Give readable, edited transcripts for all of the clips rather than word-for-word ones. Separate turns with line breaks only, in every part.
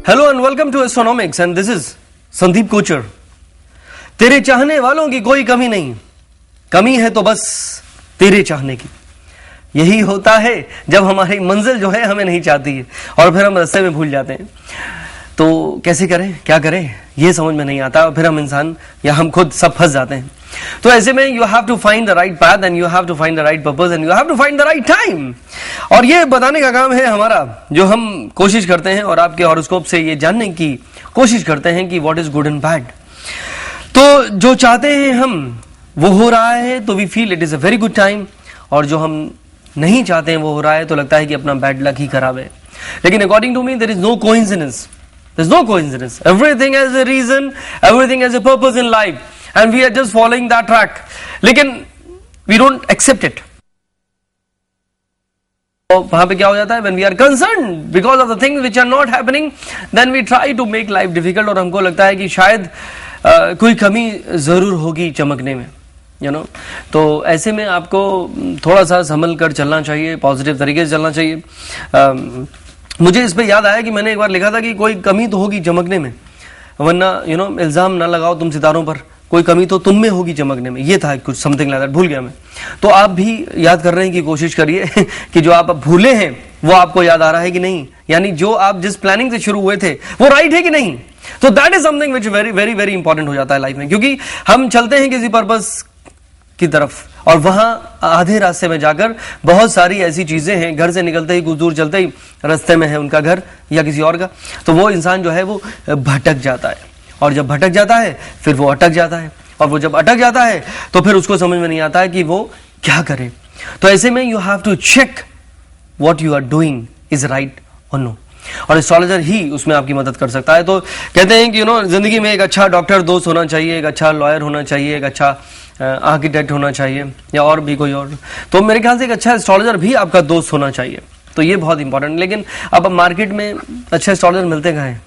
Hello and welcome to Astronomics and this is Sandeep Kochar. तेरे चाहने वालों की कोई कमी नहीं, कमी है तो बस तेरे चाहने की। यही होता है जब हमारी मंजिल जो है हमें नहीं चाहती है और फिर हम रास्ते में भूल जाते हैं। तो कैसे करें, क्या करें, ये समझ में नहीं आता और फिर हम इंसान या हम खुद सब फंस जाते हैं। तो ऐसे में you have to find the right path and you have to find the right purpose and you have to find the right time. और ये बताने का काम है हमारा, जो हम कोशिश करते हैं और आपके हॉरोस्कोप से ये जानने की कोशिश करते हैं कि what is good and bad. तो जो चाहते हैं हम वो हो रहा है तो we feel it is a very good time, और जो हम नहीं चाहते हैं वो हो रहा है तो लगता है कि अपना बैड लक ही खराब है। लेकिन according to me there is no coincidence, there's no coincidence, everything has a reason, everything has a purpose in life and we are just following that track, लेकिन we don't accept it। तो वहां पे क्या हो जाता है, when we are concerned because of the things which are not happening, then we try to make life difficult, और हमको लगता है कि शायद कोई कमी जरूर होगी चमकने में, you know। तो ऐसे में आपको थोड़ा सा संभल कर चलना चाहिए, पॉजिटिव तरीके से चलना चाहिए। मुझे इस पे याद आया कि मैंने एक बार लिखा था कि कोई कमी तो होगी चमकने में, वरना यू नो इल्जाम ना लगाओ तुम सितारों पर, कोई कमी तो तुम में होगी चमकने में। ये था कुछ समथिंग लाइक दैट, भूल गया मैं। तो आप भी याद करने की कोशिश करिए कि जो आप भूले हैं वो आपको याद आ रहा है कि नहीं, यानी जो आप जिस प्लानिंग से शुरू हुए थे वो राइट है कि नहीं। तो that is something which very very very important हो जाता है लाइफ में, क्योंकि हम चलते हैं किसी पर्पस की तरफ और वहां आधे रास्ते में जाकर बहुत सारी ऐसी चीजें हैं, घर से निकलते ही कुछ दूर चलते ही रास्ते में है उनका घर या किसी और का, तो वो इंसान जो है वो भटक जाता है, और जब भटक जाता है फिर वो अटक जाता है, और वो जब अटक जाता है तो फिर उसको समझ में नहीं आता है कि वो क्या करे। तो ऐसे में you have to check what you are doing is right or no, और एस्ट्रोलॉजर ही उसमें आपकी मदद कर सकता है। तो कहते हैं कि यू नो जिंदगी में एक अच्छा डॉक्टर दोस्त होना चाहिए, एक अच्छा लॉयर होना चाहिए, एक अच्छा आर्किटेक्ट होना चाहिए, या और भी कोई और। तो मेरे ख्याल से एक अच्छा एस्ट्रोलॉजर भी आपका दोस्त होना चाहिए, तो ये बहुत इंपॉर्टेंट। लेकिन अब मार्केट में अच्छे एस्ट्रोलॉजर मिलते कहाँ हैं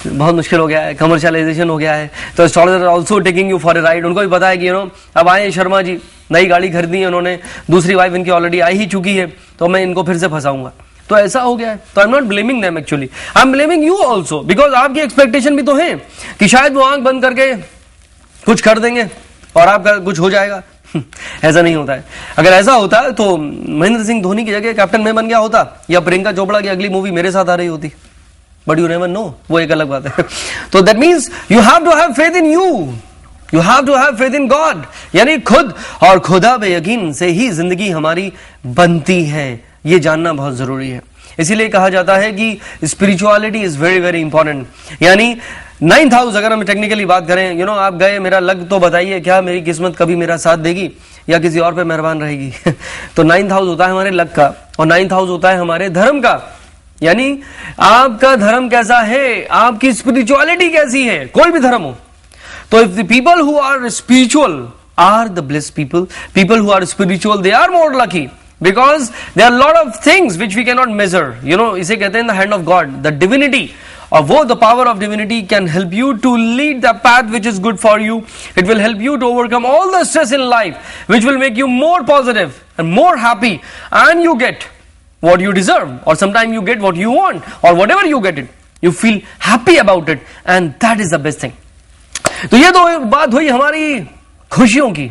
बहुत मुश्किल हो गया है, कमर्शियलाइजेशन हो गया है। तो astrologer also taking you for a ride. उनको भी पता है कि यू नो अब आए शर्मा जी, नई गाड़ी खरीदी है उन्होंने, दूसरी वाइफ इनकी ऑलरेडी आई ही चुकी है, तो मैं इनको फिर से फंसाऊंगा। तो ऐसा हो गया है। तो I am not blaming them, actually I am blaming you also, because आपकी एक्सपेक्टेशन भी तो है कि शायद वो आंख बंद करके कुछ कर देंगे और आपका कुछ हो जाएगा। ऐसा नहीं होता है। अगर ऐसा होता है तो महेंद्र सिंह धोनी की जगह कैप्टन मैं बन गया होता, या प्रियंका चोपड़ा की अगली मूवी मेरे साथ आ रही होती, बट यू नेवर नो, वो एक अलग बात है। तो that means you have to have faith in you, you have to have faith in God, यानी खुद और खुदा पे यकीन से ही जिंदगी हमारी बनती है, ये जानना बहुत जरूरी है। इसीलिए कहा जाता है कि spirituality is very very important. यानी 9th हाउस, अगर हम टेक्निकली बात करें, यू नो आप गए, मेरा लक तो बताइए, क्या मेरी किस्मत कभी मेरा साथ देगी या किसी और पे मेहरबान रहेगी। तो 9th हाउस होता है हमारे लक का, और 9th हाउस होता है हमारे धर्म का। यानी आपका धर्म कैसा है, आपकी स्पिरिचुअलिटी कैसी है, कोई भी धर्म हो। तो if the people who are spiritual are the blessed people, people who are spiritual they are more lucky, because there are a lot of things which we cannot measure, you know, इसे कहते हैं the hand of God, the divinity, और वो the power of divinity can help you to lead the path which is good for you. It will help you to overcome all the stress in life, which will make you more positive and more happy, and you get what you deserve, or sometimes you get what you want, or whatever you get it, you feel happy about it, and that is the best thing. तो ये तो बात हुई हमारी खुशियों की,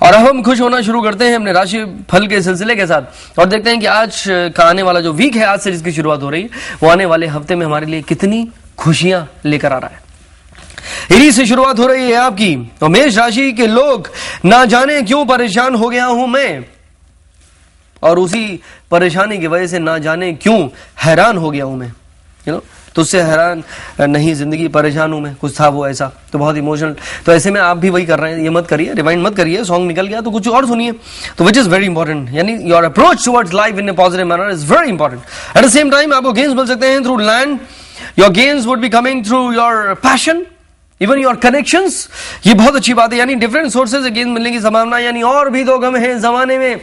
और अब हम खुश होना शुरू करते हैं अपने राशि फल के सिलसिले के साथ, और देखते हैं कि आज का आने वाला जो वीक है, आज से जिसकी शुरुआत हो रही है, वो आने वाले हफ्ते में हमारे लिए कितनी खुशियां लेकर आ रहा है। इसी से शुरुआत हो रही है आपकी। तो मेष राशि के लोग, ना जाने क्यों परेशान हो गया हूं मैं, और उसी परेशानी की वजह से ना जाने क्यों हैरान हो गया हूं मैं, यू नो। तो उससे हैरान नहीं, जिंदगी परेशान हूं मैं, कुछ था वो ऐसा, तो बहुत इमोशनल। तो ऐसे में आप भी वही कर रहे हैं, ये मत करिए, रिवाइंड मत करिए, सॉन्ग निकल गया तो कुछ और सुनिए, तो विच इज वेरी इंपॉर्टेंट। यानी your approach towards life in A positive manner is very important. At the same time आपको गेन्स मिल सकते हैं through land, your gains would be coming through your passion, even your connections, ये बहुत अच्छी बात है। यानी डिफरेंट सोर्सेज से गेन्स मिलने की संभावना, यानी और भी तो गम है जमाने में,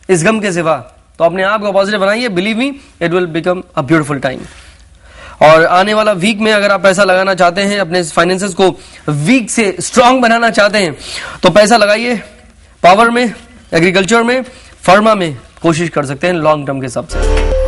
इस गम के सिवा। तो अपने आप को पॉजिटिव बनाइए, believe me it will become a beautiful time. और आने वाला वीक में अगर आप पैसा लगाना चाहते हैं, अपने फाइनेंसेस को वीक से स्ट्रांग बनाना चाहते हैं, तो पैसा लगाइए पावर में, एग्रीकल्चर में, फार्मा में, कोशिश कर सकते हैं लॉन्ग टर्म के हिसाब से।